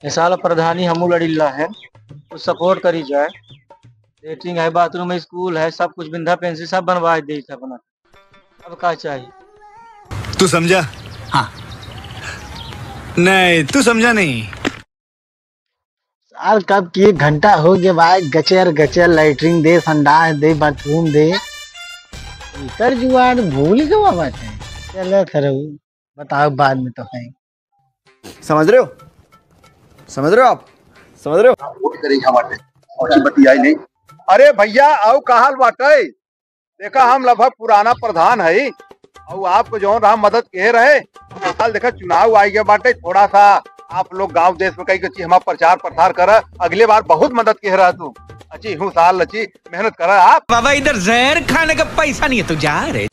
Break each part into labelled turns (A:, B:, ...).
A: ये साला प्रधानी हमू लड़िल्ला है तो सपोर्ट करी जाए। लेटरिन है, बाथरूम है, स्कूल है, सब कुछ बिंधा पेंसिल सब बनवा दे अपना। अब का चाहिए?
B: तू समझा? हाँ। नहीं तू समझा नहीं।
C: साल कब की 1 घंटा हो गया भाई, गचर गचर लैट्रिन दे, संडास दे, बाथरूम दे। इतर जुआर भूल गवा बात है। चलो खरो बताओ बाद में तो है।
D: समझ रहे हो? समझ रहे हो आप? समझ रहे हो?
E: वोट करेंगे हमारे और बत्ती आई नहीं। अरे भैया आओ कहाल बाटे, देखा हम लगभग पुराना प्रधान है और आपको जो रहा मदद कह रहे साल देखा चुनाव आई गया बाटे, थोड़ा सा आप लोग गांव देश में कई कच्ची हमारा प्रचार प्रसार कर, अगले बार बहुत मदद कह रहा तू। अच्छी हूँ साल अच्छी मेहनत कर आप।
F: बाबा इधर जहर खाने का पैसा नहीं है, तू जा रहे।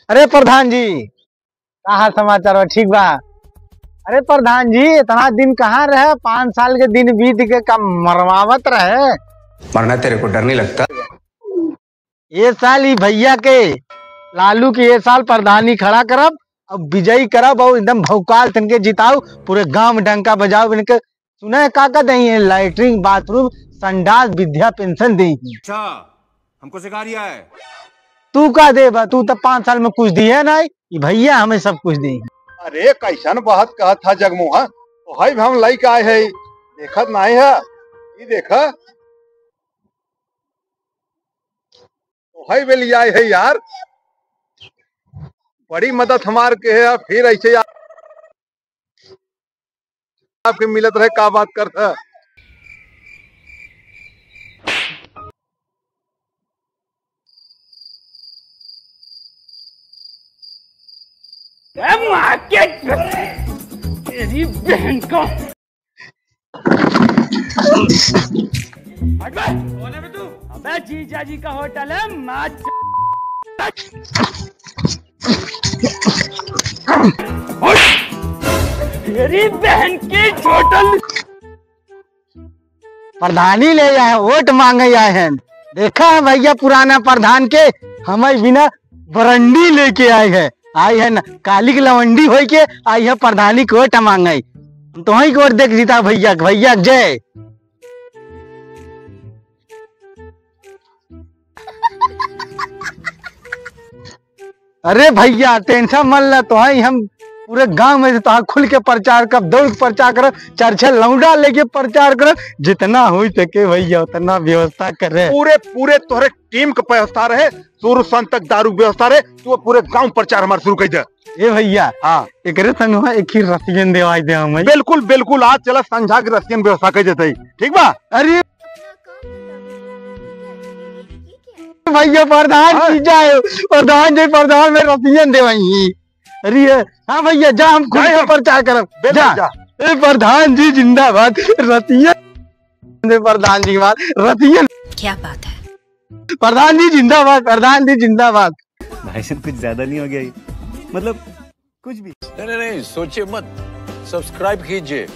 C: अरे प्रधान जी कहा समाचार है? ठीक बा। अरे प्रधान जी इतना दिन कहाँ रहे? 5 साल के दिन बीत के कम मरवावत रहे।
D: मरना तेरे को डर नहीं लगता?
C: ये साल ही भैया के लालू के ये साल प्रधानी खड़ा करब, अब विजयी करब और एकदम भौकाल तनके जिताओ, पूरे गांव में डंका बजाओ। इनके सुने का दही है, लैट्रिन, बाथरूम, संडास, विद्या पेंशन दी।
B: अच्छा हमको सिखा रिया है।
C: तू का दे बा? तू तो 5 साल में कुछ दिए नहीं, भैया हमें सब कुछ दी।
E: अरे कैसन बात कहा था जगमुहा, तो है हम लाइक आए है, देखत नहीं है ये देखा तो है वे आए है यार, बड़ी मदद हमार के है। फिर ऐसे आपके मिलत रहे का बात करता।
G: तेरी बहन को अबे जीजा जी का होटल है तेरी बहन की होटल।
C: प्रधानी ले जाए, वोट मांगे आए हैं। देखा है भैया पुराना प्रधान के हमें बिना बरंडी लेके आए हैं। आई है ना काली की लवंडी हो के आई है प्रधानी को वोट मांगे। तो ही वोट देख जीता भैया, भैया जय। अरे भैया टेंशन मत ला, तो हम पूरे गांव में तो खुल के प्रचार कर, दौड़ प्रचार कर, 4-6 लौंडा लेके प्रचार कर, जितना हो सके भैया उतना व्यवस्था करे।
E: पूरे पूरे तोहरे टीम के व्यवस्था रहे, शुरू संत तक दारू व्यवस्था रहे, तो पूरे गांव प्रचार हमारे शुरू कर दे।
C: ए भैया
E: हाँ
C: एक संग एक ही रसियन देवाई दे हमें।
E: बिल्कुल बिल्कुल आज चला संझा के रसियन व्यवस्था कर देते, ठीक बा?
C: अरे भैया प्रधान जी जाए, प्रधान जी प्रधान में रसियन देवाई। अरे हाँ भैया जा, हम खुद का प्रचार करब जा। ए प्रधान जी जिंदाबाद, रसियन प्रधान जी बात रसियन।
H: क्या बात है?
C: प्रधान जी जिंदाबाद, प्रधान जी जिंदाबाद।
B: भाई साहब कुछ ज्यादा नहीं हो गया ये? मतलब कुछ भी
I: नहीं सोचिए मत, सब्सक्राइब कीजिए।